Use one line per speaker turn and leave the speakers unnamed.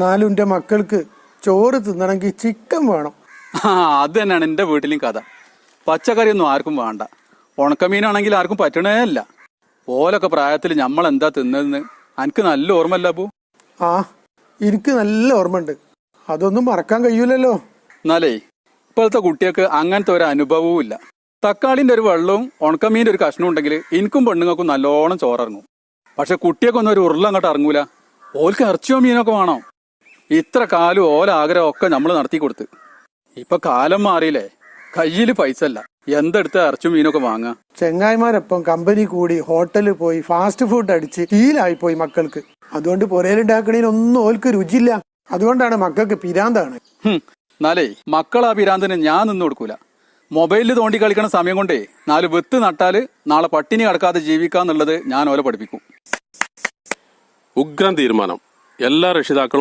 നാലും എൻ്റെ മക്കൾക്ക് ചോറ് തിന്നണമെങ്കിൽ ചിക്കൻ വേണം.
അത് തന്നെയാണ് എന്റെ വീട്ടിലും കഥ. പച്ചക്കറിയൊന്നും ആർക്കും വേണ്ട. ഉണക്കമീനാണെങ്കിൽ ആർക്കും പറ്റണേ അല്ല. ഓലൊക്കെ പ്രായത്തിൽ നമ്മൾ എന്താ തിന്നതെന്ന് എനിക്ക് നല്ല ഓർമ്മല്ല അപ്പു.
ആ, എനിക്ക് നല്ല ഓർമ്മയുണ്ട്. അതൊന്നും മറക്കാൻ കഴിയൂലല്ലോ.
എന്നാലേ ഇപ്പോഴത്തെ കുട്ടികൾക്ക് അങ്ങനത്തെ ഒരു അനുഭവവും ഇല്ല. തക്കാളിന്റെ ഒരു വെള്ളവും ഉണക്കമീൻ്റെ ഒരു കഷ്ണവും ഉണ്ടെങ്കിൽ എനിക്കും പെണ്ണുങ്ങൾക്കും നല്ലോണം ചോറിറങ്ങും. പക്ഷെ കുട്ടിയൊക്കൊന്നും ഒരു ഉരുള അങ്ങോട്ട് ഇറങ്ങൂല. ഓൽക്ക് ഇറച്ചിയോ മീനൊക്കെ വേണം. ഇത്ര കാലം ഓല ആഗ്രഹം ഒക്കെ നമ്മൾ നടത്തി കൊടുത്ത്. ഇപ്പൊ കാലം മാറിയില്ലേ, കയ്യിൽ പൈസ അല്ല, എന്തെടുത്ത് ഇറച്ചും മീനൊക്കെ വാങ്ങാ.
ചെങ്ങായിമാരൊപ്പം കമ്പനി കൂടി ഹോട്ടലിൽ പോയി ഫാസ്റ്റ് ഫുഡ് അടിച്ച് ശീലായി പോയി മക്കൾക്ക്. അതുകൊണ്ട് പുരയിലുണ്ടാക്കണേനൊന്നും ഓൽക്ക് രുചിയില്ല. അതുകൊണ്ടാണ് മക്കൾക്ക് പിരാന്താണ്.
എന്നാലേ മക്കൾ ആ പിരാന്തിന് ഞാൻ നിന്ന് കൊടുക്കൂല. മൊബൈലിൽ തോണ്ടി കളിക്കണ സമയം കൊണ്ടേ 4 വിത്ത് നട്ടാല് നാളെ പട്ടിണി കിടക്കാതെ ജീവിക്കാന്നുള്ളത് ഞാൻ ഓലെ പഠിപ്പിക്കും.
ഉഗ്രം തീരുമാനം. എല്ലാ രക്ഷിതാക്കളും